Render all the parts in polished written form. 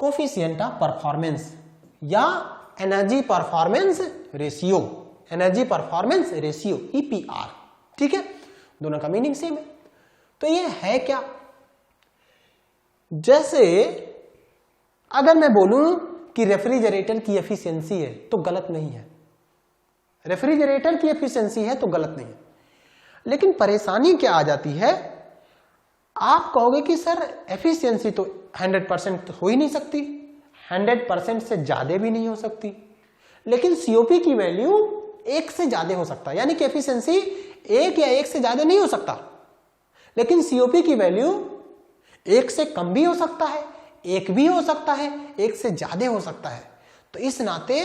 Coefficient of performance या energy performance ratio, energy performance ratio EPR, ठीक है, दोनों का मीनिंग सेम है। तो ये है क्या? जैसे अगर मैं बोलूं कि रेफ्रिजरेटर की एफिशिएंसी है तो गलत नहीं है, रेफ्रिजरेटर की एफिशिएंसी है तो गलत नहीं है, लेकिन परेशानी क्या आ जाती है, आप कहोगे कि सर एफिशिएंसी तो 100% हो ही नहीं सकती, 100% से ज्यादा भी नहीं हो सकती, लेकिन सीओपी की वैल्यू 1 से ज्यादा हो सकता है, यानी कि एफिशिएंसी 1 या 1 से ज्यादा नहीं हो सकता, लेकिन सीओपी की वैल्यू 1 से कम भी हो सकता है, 1 भी हो सकता है, 1 से ज्यादा हो सकता है। तो इस नाते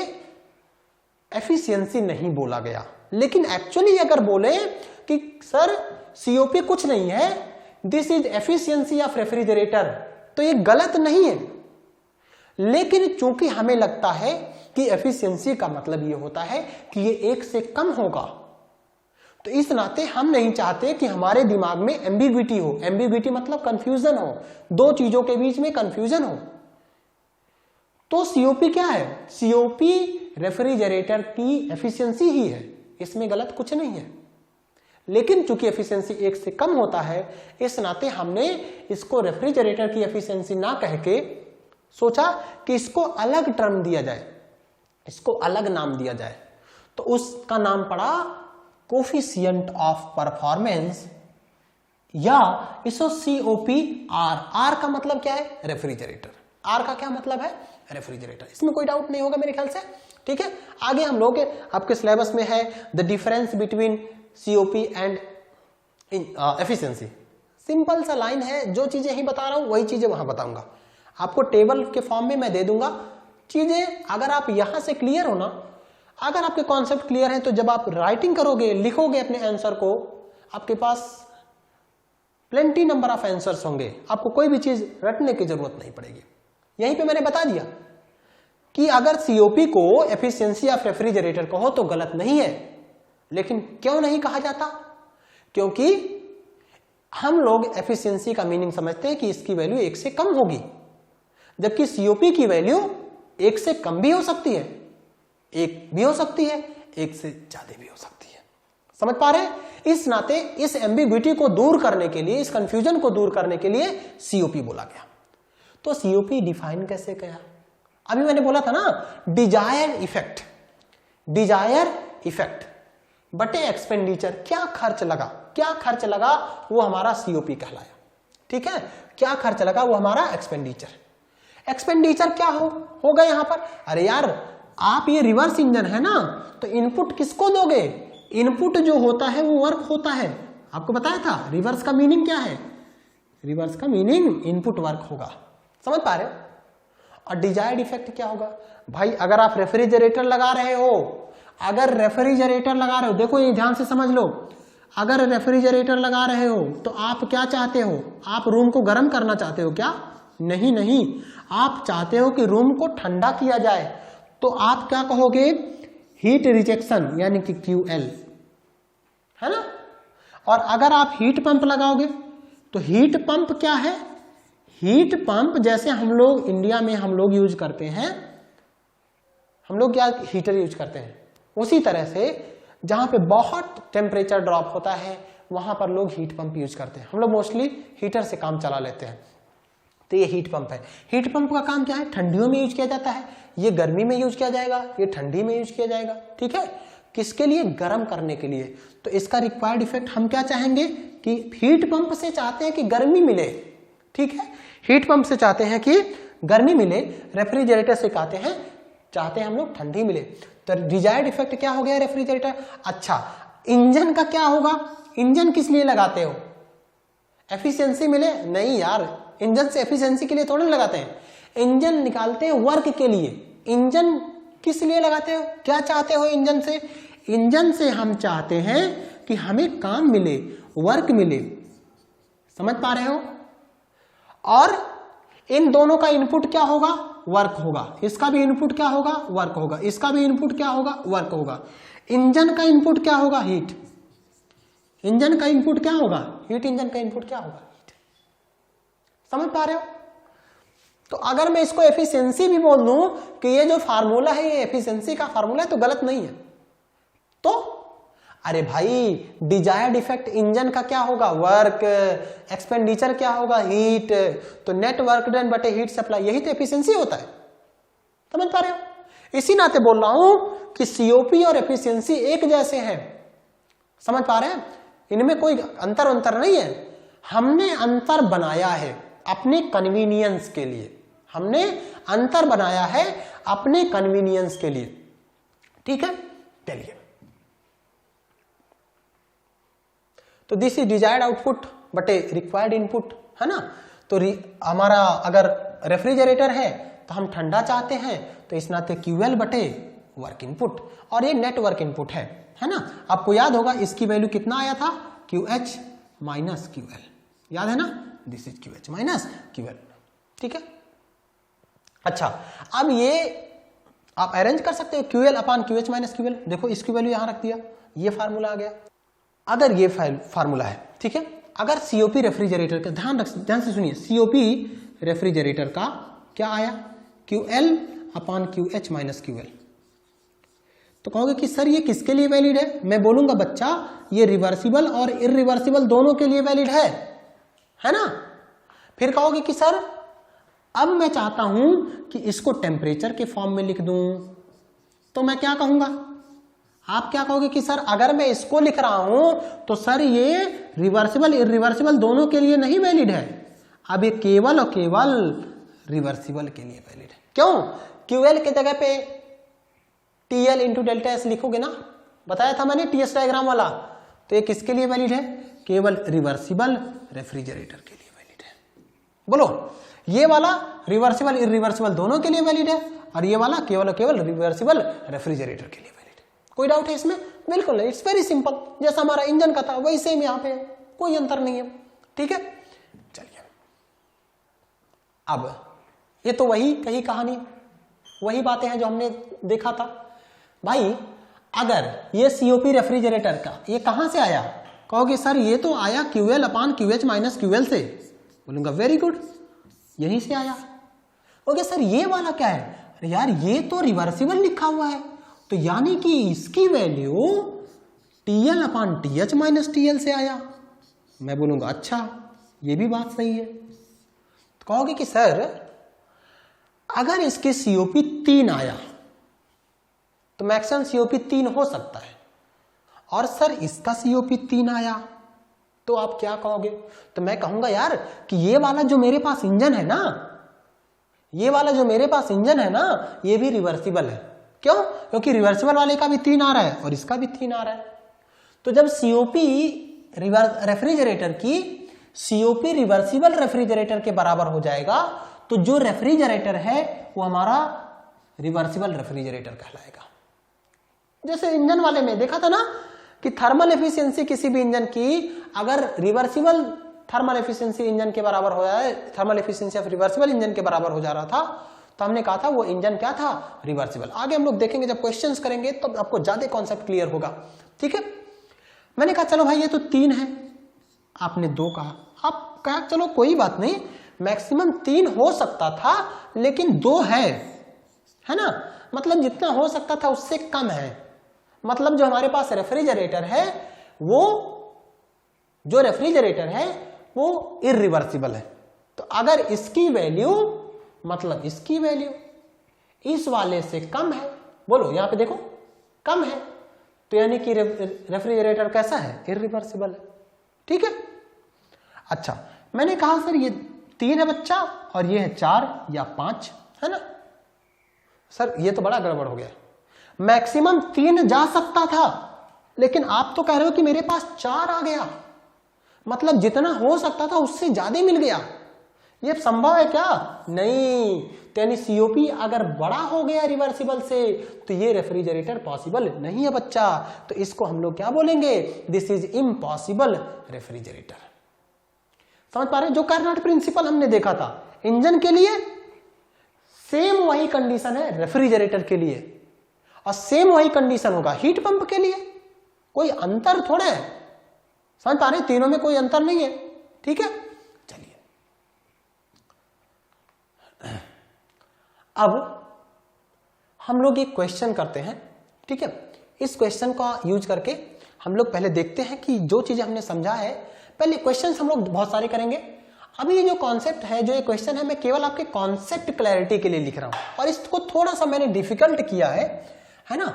एफिशिएंसी नहीं बोला गया। लेकिन एक्चुअली अगर बोले कि सर सीओपी कुछ नहीं है, this is efficiency of refrigerator, तो ये गलत नहीं है, लेकिन चूंकि हमें लगता है कि एफिशिएंसी का मतलब ये होता है कि ये 1 से कम होगा, तो इस नाते हम नहीं चाहते कि हमारे दिमाग में एम्बिग्विटी हो, एम्बिग्विटी मतलब कंफ्यूजन हो, दो चीजों के बीच में कंफ्यूजन हो। तो सीओपी क्या है? सीओपी रेफ्रिजरेटर की एफिशिएंसी ही है, इसमें गलत कुछ नहीं है, लेकिन चूंकि एफिशिएंसी 1 से कम होता है, इस नाते हमने इसको रेफ्रिजरेटर की एफिशिएंसी ना कह के सोचा कि इसको अलग टर्म दिया जाए, इसको अलग नाम दिया जाए, तो उसका नाम पड़ा कोफिशिएंट ऑफ परफॉर्मेंस या इसको COPR। आर का मतलब क्या है? रेफ्रिजरेटर। आर का क्या मतलब है? रेफ्रिजरेटर। इसमें कोई डाउट नहीं होगा मेरे ख्याल से, ठीक है। आगे हम लोग आपके सिलेबस में है the difference between COP and efficiency. Simple सा लाइन है, जो चीजें ही बता रहा हूं वही चीजें वहां बताऊंगा, आपको टेबल के फॉर्म में मैं दे दूंगा चीजें। अगर आप यहां से क्लियर हो ना, अगर आपके कॉन्सेप्ट क्लियर है, तो जब आप राइटिंग करोगे, लिखोगे अपने आंसर को, आपके पास प्लेंटी नंबर ऑफ आंसर्स होंगे, आपको कोई भी चीज रटने की जरूरत नहीं पड़ेगी। यहीं पे मैंने बता दिया कि अगर सीओपी को एफिशिएंसी ऑफ रेफ्रिजरेटर कहो तो गलत नहीं है, लेकिन क्यों नहीं कहा जाता? क्योंकि हम लोग एफिशिएंसी का मीनिंग समझते हैं कि इसकी वैल्यू 1 से कम होगी, जबकि सीओपी की वैल्यू 1 से कम भी हो सकती है, 1 भी हो सकती है, 1 से ज्यादा भी हो सकती है। समझ पा रहे हैं? इस नाते इस एम्बिग्विटी को दूर करने के लिए, इस कंफ्यूजन को दूर करने के लिए सीओपी बोला गया। तो सीओपी डिफाइन कैसे किया? अभी मैंने बोला था ना, डिजायर इफेक्ट, डिजायर इफेक्ट बटे एक्सपेंडिचर, क्या खर्च लगा, क्या खर्च लगा वो हमारा सीओपी कहलाया, ठीक है। क्या खर्च लगा वो हमारा एक्सपेंडिचर। एक्सपेंडिचर क्या होगा यहां पर? अरे यार, आप ये रिवर्स इंजन है ना, तो इनपुट किसको दोगे? इनपुट जो होता है वो वर्क होता है, आपको बताया था रिवर्स का मीनिंग क्या है, रिवर्स का मीनिंग इनपुट वर्क होगा। समझ पा रहे हो? और डिजायर्ड इफेक्ट क्या होगा? भाई अगर आप रेफ्रिजरेटर लगा रहे हो, अगर रेफ्रिजरेटर लगा रहे हो, देखो ये ध्यान से समझ लो, अगर रेफ्रिजरेटर लगा रहे हो तो आप क्या चाहते हो? आप रूम को गर्म करना चाहते हो क्या? नहीं नहीं, आप चाहते हो कि रूम को ठंडा किया जाए, तो आप क्या कहोगे? हीट रिजेक्शन यानी कि QL, है ना। और अगर आप हीट पंप लगाओगे तो हीट पंप क्या है? हीट पंप जैसे हम लोग इंडिया में हम लोग यूज करते हैं, हम लोग क्या हीटर यूज करते हैं, उसी तरह से जहां पे बहुत टेम्परेचर ड्रॉप होता है वहां पर लोग हीट पंप यूज करते हैं। हम लोग मोस्टली हीटर से काम चला लेते हैं, तो ये हीट पंप है। हीट पंप का काम क्या है? ठंडियों में यूज किया जाता है, ये गर्मी में यूज किया जाएगा, ये ठंडी में यूज किया जाएगा, ठीक है। किसके लिए? गर्म करने के लिए। तो इसका रिक्वायर्ड इफेक्ट हम क्या चाहेंगे कि हीट पंप से चाहते हैं कि गर्मी मिले, ठीक है। हीट पंप से चाहते हैं कि गर्मी मिले, रेफ्रिजरेटर से चाहते हैं हम लोग ठंडी मिले। तो डिजायर्ड इफेक्ट क्या हो गया? रेफ्रिजरेटर। अच्छा, इंजन का क्या होगा? इंजन किस लिए लगाते हो? एफिशिएंसी मिले? नहीं यार, इंजन से एफिशिएंसी के लिए थोड़ा लगाते हैं, इंजन निकालते हैं वर्क के लिए। इंजन किस लिए लगाते हो? क्या चाहते हो इंजन से? इंजन से हम चाहते हैं कि हमें काम मिले, वर्क मिले। समझ पा रहे हो? और इन दोनों का इनपुट क्या होगा? वर्क होगा। इसका भी इनपुट क्या होगा? वर्क होगा। इसका भी इनपुट क्या होगा? वर्क होगा। इंजन का इनपुट क्या होगा? हीट। इंजन का इनपुट क्या होगा? हीट। इंजन का इनपुट क्या होगा? हीट। समझ पा रहे हो? तो अगर मैं इसको एफिशिएंसी भी बोल दूं कि ये जो फार्मूला है ये एफिशिएंसी का फार्मूला है तो गलत नहीं है। तो अरे भाई डिजायर्ड इफेक्ट इंजन का क्या होगा, वर्क, एक्सपेंडिचर क्या होगा, हीट, तो नेट वर्क डन बटे हीट सप्लाई, यही तो एफिशिएंसी होता है। समझ पा रहे हो? इसी नाते बोल रहा हूं कि सीओपी और एफिशिएंसी एक जैसे हैं। समझ पा रहे हैं? इनमें कोई अंतर नहीं है। हमने अंतर बनाया है अपने कन्वीनियंस के लिए, हमने अंतर बनाया है अपने कन्वीनियंस के लिए। ठीक है, चलिए। तो दिस इज डिजायर्ड आउटपुट बटे रिक्वायर्ड इनपुट, है ना। तो हमारा अगर रेफ्रिजरेटर है तो हम ठंडा चाहते हैं, तो इस नाते QL बटे वर्क इनपुट, और ये नेटवर्क इनपुट है ना। आपको याद होगा इसकी वैल्यू कितना आया था, QH माइनस QL, याद है ना, this is QH minus QL। ठीक है, अच्छा अब ये आप अरेंज कर सकते हो QL अपान QH माइनस QL। देखो इसकी वैल्यू यहां रख दिया, ये फार्मूला आ गया। अगर ये फार्मूला है, ठीक है, अगर सीओपी रेफ्रिजरेटर का ध्यान से सुनिए, सीओपी रेफ्रिजरेटर का क्या आया, QL अपान QH माइनस QL। तो कहोगे कि सर ये किसके लिए वैलिड है, मैं बोलूंगा बच्चा ये रिवर्सिबल और इरिवर्सिबल दोनों के लिए वैलिड है ना। फिर कहोगे कि सर अब मैं चाहता हूं कि इसको टेम्परेचर के फॉर्म में लिख दूं, तो मैं क्या कहूंगा, आप क्या कहोगे कि सर अगर मैं इसको लिख रहा हूं तो सर ये रिवर्सिबल इरिवर्सिबल दोनों के लिए नहीं वैलिड है, अब ये केवल और केवल रिवर्सिबल के लिए वैलिड है। क्यों, QL के जगह पे TL इंटू डेल्टा एस लिखोगे ना, बताया था मैंने TS डायग्राम वाला, तो ये किसके लिए वैलिड है, केवल रिवर्सिबल रेफ्रिजरेटर के लिए वैलिड है। बोलो, ये वाला रिवर्सिबल इरिवर्सिबल दोनों के लिए वैलिड है, और ये वाला केवल और केवल रिवर्सिबल रेफ्रिजरेटर के लिए वैलिड है। कोई डाउट है इसमें? बिल्कुल नहीं, इट्स वेरी सिंपल, जैसा हमारा इंजन का था वही सेम यहाँ पे है, कोई अंतर नहीं है। ठीक है, चलिए अब ये तो वही कही कहानी, वही बातें हैं जो हमने देखा था। भाई अगर ये सीओपी रेफ्रिजरेटर का ये कहां से आया, कहोगे सर ये तो आया QL अपान QH माइनस QL से, बोलूंगा वेरी गुड, यहीं से आया। ओके सर ये वाला क्या है, अरे यार ये तो रिवर्सिबल लिखा हुआ है, तो यानी कि इसकी वैल्यू TL अपान TH माइनस TL से आया। मैं बोलूंगा अच्छा ये भी बात सही है। तो कहोगे कि सर अगर इसके COP 3 आया तो मैक्सिमम COP 3 हो सकता है, और सर इसका COP 3 आया तो आप क्या कहोगे, तो मैं कहूंगा यार कि ये वाला जो मेरे पास इंजन है ना, ये वाला जो मेरे पास इंजन है ना, ये भी रिवर्सिबल है। क्यों, क्योंकि रिवर्सिबल वाले का भी 3 आ रहा है और इसका भी 3 आ रहा है। तो जब COP रेफ्रिजरेटर की COP रिवर्सिबल रेफ्रिजरेटर के बराबर हो जाएगा, तो जो रेफ्रिजरेटर है वो हमारा रिवर्सिबल रेफ्रिजरेटर कहलाएगा। जैसे इंजन वाले में देखा था ना कि थर्मल एफिशिएंसी किसी भी इंजन की अगर रिवर्सिबल थर्मल एफिशिएंसी इंजन के बराबर हो जाए, thermal efficiency of reversible engine के बराबर हो जा रहा था, तो हमने कहा था वो इंजन क्या था, रिवर्सिबल। आगे हम लोग देखेंगे जब क्वेश्चंस करेंगे तो आपको ज्यादा कॉन्सेप्ट क्लियर होगा। ठीक है, मैंने कहा चलो भाई ये तो 3 है, आपने 2 कहा, आप कहा चलो कोई बात नहीं, मैक्सिमम 3 हो सकता था लेकिन 2 है ना, मतलब जितना हो सकता था उससे कम है। मतलब जो हमारे पास रेफ्रिजरेटर है वो जो रेफ्रिजरेटर है वो इरिवर्सिबल है। तो अगर इसकी वैल्यू मतलब इसकी वैल्यू इस वाले से कम है, बोलो यहां पे देखो कम है, तो यानी कि रेफ्रिजरेटर कैसा है, इरिवर्सिबल है। ठीक है, अच्छा मैंने कहा सर ये 3 है बच्चा और ये है 4 या 5, है ना। सर ये तो बड़ा गड़बड़ हो गया, मैक्सिमम 3 जा सकता था लेकिन आप तो कह रहे हो कि मेरे पास 4 आ गया, मतलब जितना हो सकता था उससे ज्यादा मिल गया। ये संभव है क्या, नहीं। तो यानी सीओपी अगर बड़ा हो गया रिवर्सिबल से तो ये रेफ्रिजरेटर पॉसिबल नहीं है बच्चा, तो इसको हम लोग क्या बोलेंगे, दिस इज इम्पॉसिबल रेफ्रिजरेटर। समझ पा रहे हैं, जो कार्नोट प्रिंसिपल हमने देखा था इंजन के लिए, सेम वही कंडीशन है रेफ्रिजरेटर के लिए, और सेम वही कंडीशन होगा हीट पंप के लिए। कोई अंतर थोड़ा है, समझ पा रहे हैं, तीनों में कोई अंतर नहीं है। ठीक है, चलिए अब हम लोग एक क्वेश्चन करते हैं, ठीक है। इस क्वेश्चन का यूज करके हम लोग पहले देखते हैं कि जो चीजें हमने समझा है, पहले क्वेश्चन हम लोग बहुत सारे करेंगे। अभी ये जो कॉन्सेप्ट है, जो ये क्वेश्चन है, मैं केवल आपके कॉन्सेप्ट क्लैरिटी के लिए लिख रहा हूं और इसको थोड़ा सा मैंने डिफिकल्ट किया है ना।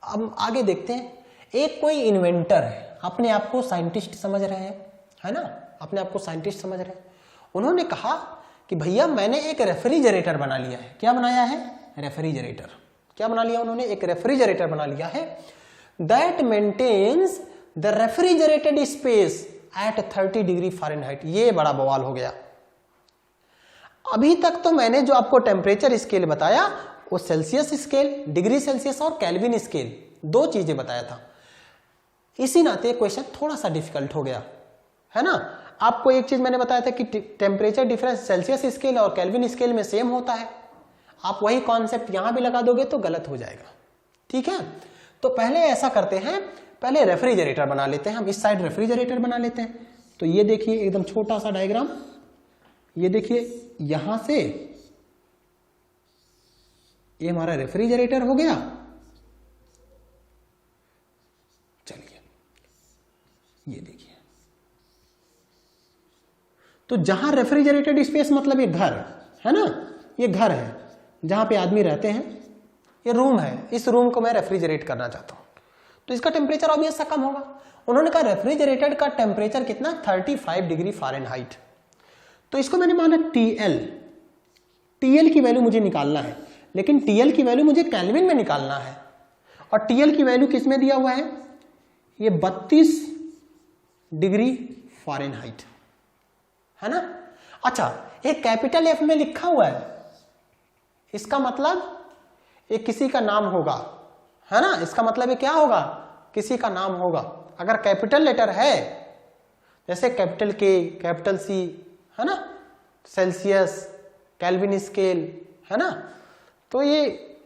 अब आगे देखते हैं। एक कोई इन्वेंटर है, अपने आप को साइंटिस्ट समझ रहे हैं, है ना, अपने आप को साइंटिस्ट समझ रहे हैं। उन्होंने कहा कि भैया मैंने एक रेफ्रिजरेटर बना लिया है। क्या बनाया है? रेफ्रिजरेटर। क्या बना लिया उन्होंने? एक रेफ्रिजरेटर बना लिया है that maintains the refrigerated space at 30 degree Fahrenheit. ये बड़ा बवाल हो गया। अभी तक तो मैंने जो आपको टेम्परेचर स्केल बताया वो सेल्सियस स्केल, डिग्री सेल्सियस और केल्विन स्केल, दो चीजें बताया था। इसी नाते क्वेश्चन थोड़ा सा डिफिकल्ट हो गया, है ना। आपको एक चीज मैंने बताया था कि टेम्परेचर डिफरेंस सेल्सियस स्केल और केल्विन स्केल में सेम होता है। आप वही कॉन्सेप्ट यहां भी लगा दोगे तो गलत हो जाएगा, ठीक है। तो पहले ऐसा करते हैं, पहले रेफ्रिजरेटर बना लेते हैं। हम इस साइड रेफ्रिजरेटर बना लेते हैं। तो ये देखिए एकदम छोटा सा डायग्राम, ये देखिए यहां से ये हमारा रेफ्रिजरेटर हो गया। चलिए ये देखिए, तो जहां रेफ्रिजरेटेड स्पेस मतलब ये घर है ना, ये घर है जहां पे आदमी रहते हैं, ये रूम है। इस रूम को मैं रेफ्रिजरेट करना चाहता हूं तो इसका टेम्परेचर ऑब्वियस सा कम होगा। उन्होंने कहा रेफ्रिजरेटेड का टेम्परेचर कितना? 35 डिग्री फ़ारेनहाइट। तो इसको मैंने माना TL। TL की वैल्यू मुझे निकालना है, लेकिन TL की वैल्यू मुझे केल्विन में निकालना है। और TL की वैल्यू किस में दिया हुआ है? ये 32 डिग्री फ़ारेनहाइट, है ना। अच्छा, एक कैपिटल F में लिखा हुआ है, इसका मतलब ये किसी का नाम होगा, है ना। इसका मतलब ये क्या होगा? किसी का नाम होगा। अगर कैपिटल लेटर है, जैसे कैपिटल K, कैपिटल C, है ना, सेल्सियस, केल्विन स्केल, है ना, तो ये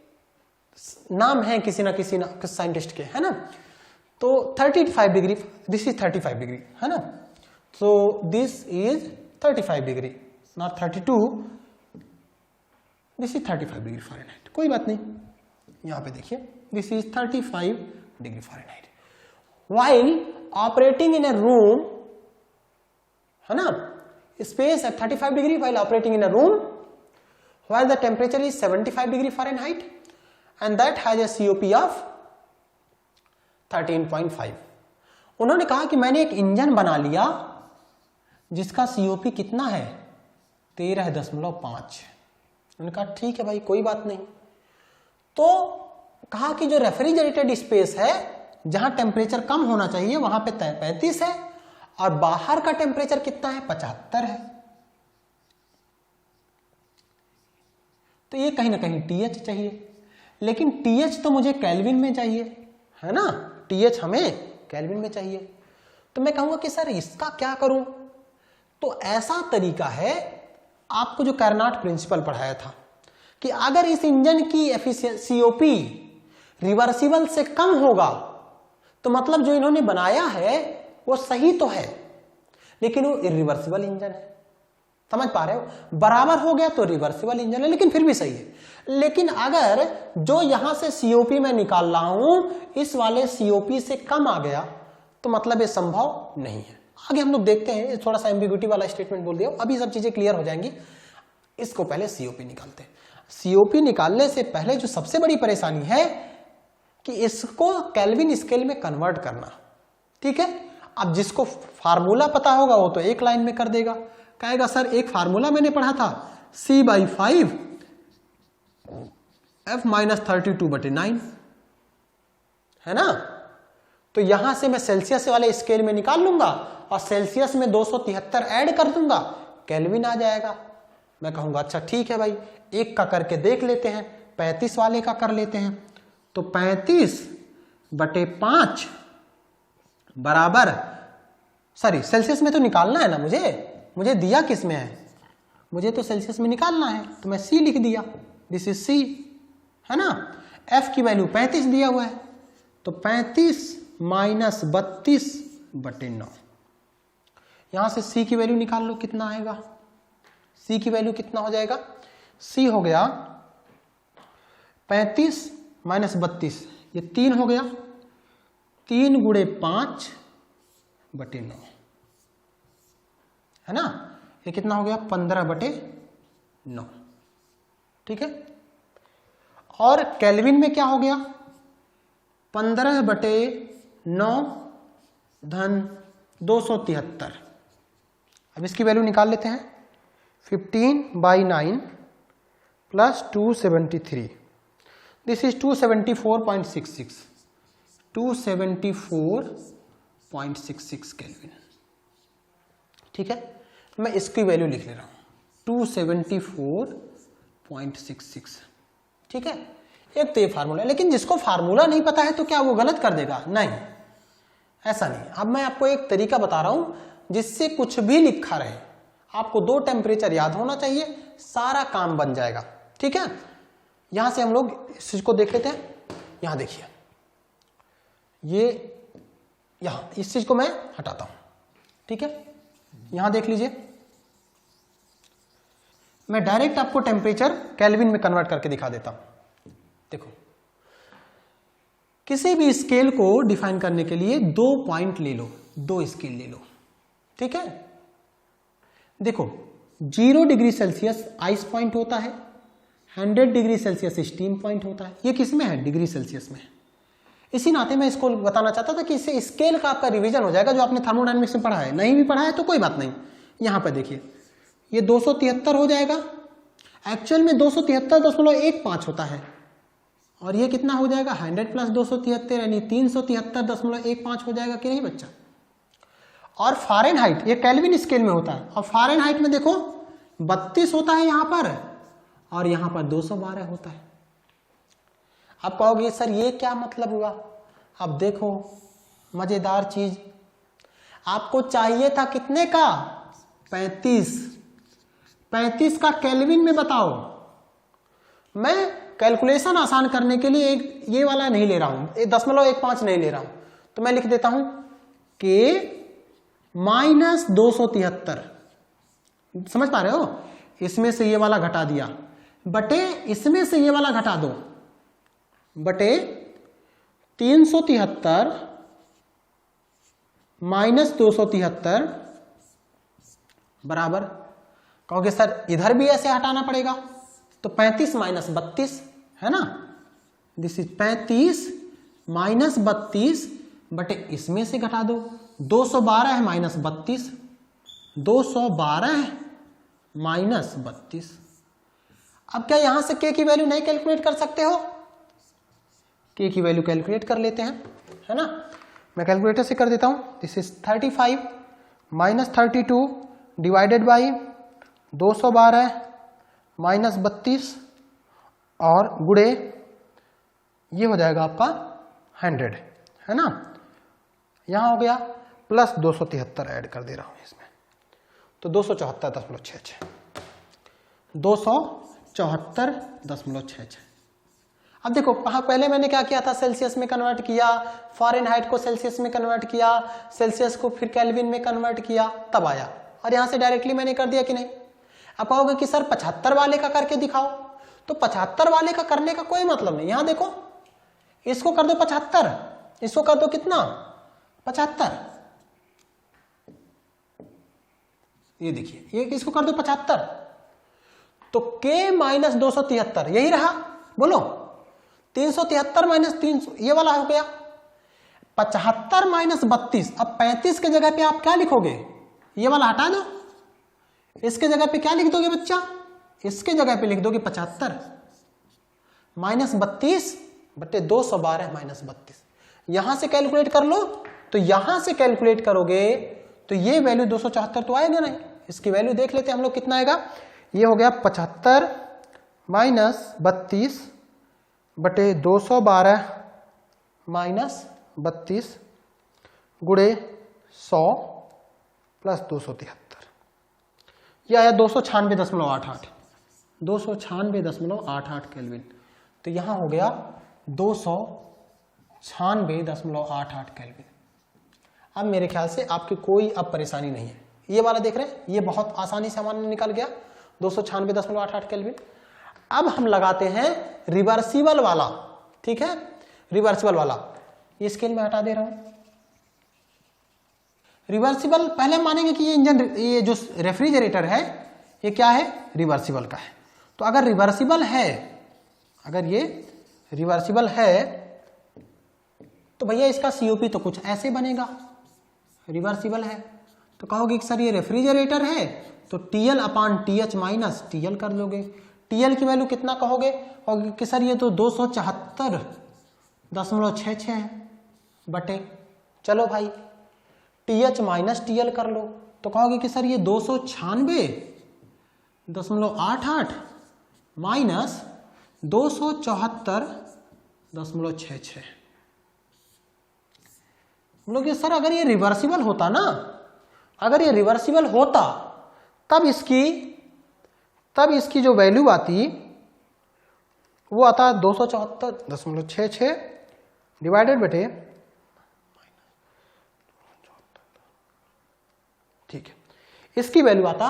नाम है किसी ना किसी साइंटिस्ट के, है ना। तो 35 डिग्री, दिस इज 35 डिग्री, है ना। So this is 35 degree, not 32, this is 35 degree Fahrenheit. कोई बात नहीं, यहां पे देखिए this is 35 degree Fahrenheit. While operating in a room, है ना, space at 35 degree while operating in a room where the temperature is 75 degree Fahrenheit and that has a COP of 13.5। उन्होंने कहा कि मैंने एक इंजन बना लिया जिसका COP कितना है? 13.5। उन्होंने कहा ठीक है भाई, कोई बात नहीं। तो कहा कि जो रेफ्रिजरेटेड स्पेस है जहां टेम्परेचर कम होना चाहिए वहां पे 35 है और बाहर का टेम्परेचर कितना है? 75 है। तो ये कहीं ना कहीं TH चाहिए, लेकिन TH तो मुझे केल्विन में चाहिए, है ना। TH हमें केल्विन में चाहिए। तो मैं कहूंगा कि सर इसका क्या करूं? तो ऐसा तरीका है, आपको जो कार्नोट प्रिंसिपल पढ़ाया था कि अगर इस इंजन की COP रिवर्सिबल से कम होगा तो मतलब जो इन्होंने बनाया है वो सही तो है, लेकिन वो इरिवर्सिबल इंजन है। समझ पा रहे हो? बराबर हो गया तो रिवर्सिबल इंजन है, लेकिन फिर भी सही है। लेकिन अगर जो यहां से COP मैं निकाल रहा हूं इस वाले COP से कम आ गया तो मतलब ये संभव नहीं है। आगे हम लोग देखते हैं, थोड़ा सा एम्बिग्युइटी वाला स्टेटमेंट बोल दिया, अभी सब चीजें क्लियर हो जाएंगी। इसको पहले COP निकालते हैं। COP निकालने से पहले जो सबसे बड़ी परेशानी है कि इसको केल्विन स्केल में कन्वर्ट करना, ठीक है। अब जिसको फार्मूला पता होगा वो तो एक लाइन में कर देगा, कहेगा सर एक फार्मूला मैंने पढ़ा था C/5 F-32/9, है ना। तो यहां से मैं सेल्सियस वाले स्केल में निकाल लूंगा और सेल्सियस में 273 ऐड कर दूंगा, केल्विन आ जाएगा। मैं कहूंगा अच्छा ठीक है भाई, एक का करके देख लेते हैं, 35 वाले का कर लेते हैं। तो 35/5 बराबर, सॉरी सेल्सियस में तो निकालना है ना मुझे दिया किस में है? मुझे तो सेल्सियस में निकालना है, तो मैं C लिख दिया, दिस इज C, है ना। F की वैल्यू 35 दिया हुआ है, तो 35 - 32/9। यहां से C की वैल्यू निकाल लो, कितना आएगा? C की वैल्यू कितना हो जाएगा? C हो गया 35 माइनस 32, ये 3 हो गया, 3 गुणे 5 बटे 9, है ना, ये कितना हो गया 15 बटे 9, ठीक है। और केल्विन में क्या हो गया 15 बटे 9 धन 273। अब इसकी वैल्यू निकाल लेते हैं, 15/9 प्लस 273, दिस इज 274.66, 274.66 केल्विन, ठीक है। मैं इसकी वैल्यू लिख ले रहा हूं 274.66, ठीक है। एक तो ये फार्मूला है, लेकिन जिसको फार्मूला नहीं पता है तो क्या वो गलत कर देगा? नहीं, ऐसा नहीं। अब मैं आपको एक तरीका बता रहा हूं जिससे कुछ भी लिखा रहे, आपको 2 टेम्परेचर याद होना चाहिए, सारा काम बन जाएगा, ठीक है। यहां से हम लोग इस चीज को देख लेते हैं। यहां देखिए, ये यहां इस चीज को मैं हटाता हूं, ठीक है। यहां देख लीजिए, मैं डायरेक्ट आपको टेम्परेचर केल्विन में कन्वर्ट करके दिखा देता हूं। देखो, किसी भी स्केल को डिफाइन करने के लिए 2 पॉइंट ले लो, 2 स्केल ले लो, ठीक है। देखो, 0 डिग्री सेल्सियस आइस पॉइंट होता है, 100 डिग्री सेल्सियस स्टीम पॉइंट होता है। ये किस में है? डिग्री सेल्सियस में। इसी नाते मैं इसको बताना चाहता था कि इससे स्केल का आपका रिवीजन हो जाएगा, जो आपने थर्मोडायनेमिक्स में पढ़ा है। नहीं भी पढ़ा है तो कोई बात नहीं, यहां पर देखिए, ये 273 हो जाएगा, एक्चुअल में 273.15 होता है, और ये कितना हो जाएगा 100 प्लस 273 यानी 373.15 हो जाएगा कि नहीं बच्चा। और फारेनहाइट, ये केल्विन स्केल में होता है, और फारेनहाइट में देखो 32 होता है यहां पर, और यहां पर 212 होता है। आप कहोगे सर ये क्या मतलब हुआ? अब देखो मजेदार चीज, आपको चाहिए था कितने का? 35 का केल्विन में बताओ। मैं कैलकुलेशन आसान करने के लिए एक ये वाला नहीं ले रहा हूं, 0.15 नहीं ले रहा हूं, तो मैं लिख देता हूं के माइनस 273। समझ पा रहे हो? इसमें से ये वाला घटा दिया, बटे इसमें से ये वाला घटा दो, बटे 373 माइनस 273 बराबर, कहोगे सर इधर भी ऐसे हटाना पड़ेगा, तो 35 माइनस 32 है ना, दिस इज 35 माइनस 32 बटे इसमें से घटा दो, 212 है माइनस 32, 212 माइनस 32। अब क्या यहां से के की वैल्यू नहीं कैलकुलेट कर सकते हो? के की वैल्यू कैलकुलेट कर लेते हैं, है ना। मैं कैलकुलेटर से कर देता हूं, this is 35 minus 32 divided by 212 minus 32 और गुड़े ये हो जाएगा आपका 100, है ना। यहां हो गया प्लस 273 ऐड कर दे रहा हूं इसमें, तो 274.66, 274.66। अब देखो पहले मैंने क्या किया था, सेल्सियस में कन्वर्ट किया, फारेनहाइट को सेल्सियस में कन्वर्ट किया, सेल्सियस को फिर केल्विन में कन्वर्ट किया, तब आया, और यहां से डायरेक्टली मैंने कर दिया कि नहीं। अब कहोगे कि सर 75 वाले का करके दिखाओ, तो 75 वाले का करने का कोई मतलब नहीं। यहां देखो, इसको कर दो 75, इसको कर दो कितना 75, ये देखिए, ये इसको कर दो 75, तो के माइनस 273 यही रहा, बोलो 373 माइनस 300 ये वाला हो गया, 75 माइनस 32। अब 35 के जगह पे आप क्या लिखोगे? ये वाला हटा दो, इसके जगह पे क्या लिख दोगे बच्चा? इसके जगह पे लिख दोगे 75 माइनस 32 बटे 212 माइनस 32। यहां से कैलकुलेट कर लो, तो यहां से कैलकुलेट करोगे तो ये वैल्यू 274 तो आएगा नहीं। इसकी वैल्यू देख लेते हैं हम लोग कितना आएगा। ये हो गया 75 माइनस 32 बटे 212 माइनस 32 गुड़े 100 प्लस 273, यह आया 296.88, 296.88 केल्विन। तो यहां हो गया 296.88 केल्विन। अब मेरे ख्याल से आपकी कोई अब परेशानी नहीं है। ये वाला देख रहे हैं, ये बहुत आसानी से हमारे निकल गया 296.88 केल्विन। अब हम लगाते हैं रिवर्सिबल वाला, ठीक है, रिवर्सिबल वाला। ये स्केल में हटा दे रहा हूं। रिवर्सिबल पहले मानेंगे कि ये इंजन, ये जो रेफ्रिजरेटर है ये क्या है, रिवर्सिबल का है। तो अगर रिवर्सिबल है, अगर ये रिवर्सिबल है तो भैया इसका सीओपी तो कुछ ऐसे बनेगा, रिवर्सिबल है तो कहोगे कि सर ये रेफ्रिजरेटर है तो TL अपान TH माइनस TL कर लोगे। TL की वैल्यू कितना कहोगे, कहोगे कि सर ये तो 274.66 है बटे, चलो भाई TH माइनस TL कर लो तो कहोगे कि सर ये 296.88 माइनस 274.66। हम लोग ये सर अगर ये रिवर्सिबल होता ना, अगर ये रिवर्सिबल होता तब इसकी जो वैल्यू आती वो आता 274.66 डिवाइडेड बटे, ठीक है, इसकी वैल्यू आता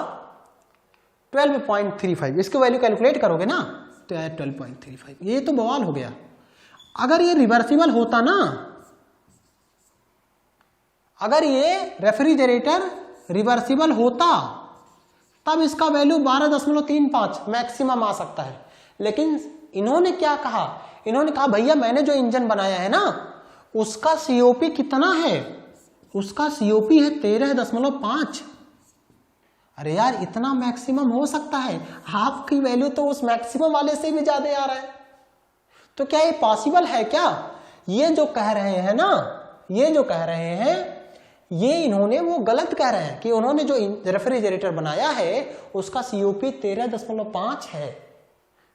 12.35। इसकी वैल्यू कैलकुलेट करोगे ना तो यार 12.35। ये तो बवाल हो गया। अगर ये रिवर्सिबल होता ना, अगर ये रेफ्रिजरेटर रिवर्सिबल होता तब इसका वैल्यू 12.35 मैक्सिमम आ सकता है। लेकिन इन्होंने क्या कहा, इन्होंने कहा भैया मैंने जो इंजन बनाया है ना उसका सीओपी कितना है, उसका सीओपी है 13.5। अरे यार इतना मैक्सिमम हो सकता है, आपकी वैल्यू तो उस मैक्सिमम वाले से भी ज्यादा आ रहा है। तो क्या ये पॉसिबल है क्या? ये जो कह रहे हैं ना, ये जो कह रहे हैं ये इन्होंने वो गलत कह रहे हैं कि उन्होंने जो रेफ्रिजरेटर बनाया है उसका सीओपी 13.5 है।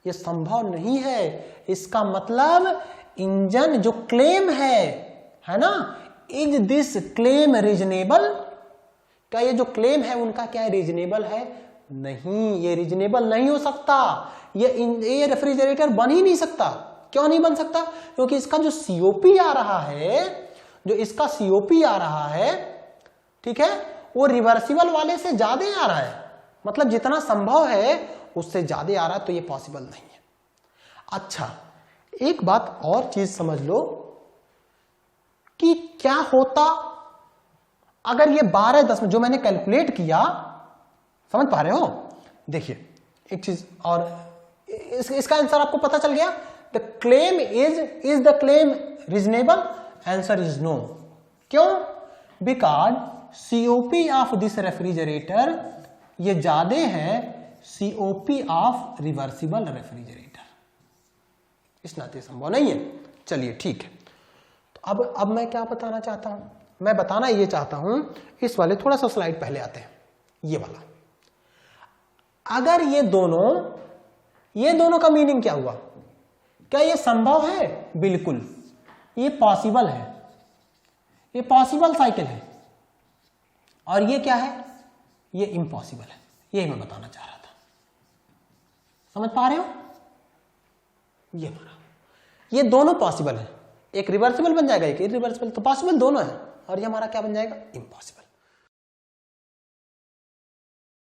ये संभव नहीं है। इसका मतलब इंजन जो क्लेम है ना, इज दिस क्लेम रीजनेबल? क्या ये जो क्लेम है उनका क्या रीजनेबल है? नहीं, ये रीजनेबल नहीं हो सकता। ये रेफ्रिजरेटर बन ही नहीं सकता। क्यों नहीं बन सकता? क्योंकि इसका जो सीओपी आ रहा है, जो इसका सीओपी आ रहा है, ठीक है, वो रिवर्सिबल वाले से ज्यादा आ रहा है। मतलब जितना संभव है उससे ज्यादा आ रहा है, तो ये पॉसिबल नहीं है। अच्छा, एक बात और चीज समझ लो कि क्या होता अगर ये 12 जो मैंने कैलकुलेट किया, समझ पा रहे हो? देखिए एक चीज और, इसका आंसर आपको पता चल गया। The claim is the claim reasonable? Answer is no. क्यों? Because COP of this refrigerator ये ज्यादा है सीओपी ऑफ रिवर्सिबल रेफ्रिजरेटर। इस नाते संभव नहीं है। चलिए ठीक है, तो अब मैं क्या बताना चाहता हूं? मैं बताना ये चाहता हूं, इस वाले थोड़ा सा स्लाइड पहले आते हैं, ये वाला। अगर ये दोनों का मीनिंग क्या हुआ? क्या ये संभव है? बिल्कुल, ये पॉसिबल है, ये पॉसिबल साइकिल है। और ये क्या है? ये इम्पॉसिबल है। ये मैं बताना चाह रहा था। समझ पा रहे हो? ये दोनों पॉसिबल है। एक रिवर्सिबल बन जाएगा, एक इरिवर्सिबल, तो पॉसिबल दोनों है। और ये हमारा क्या बन जाएगा? इम्पॉसिबल।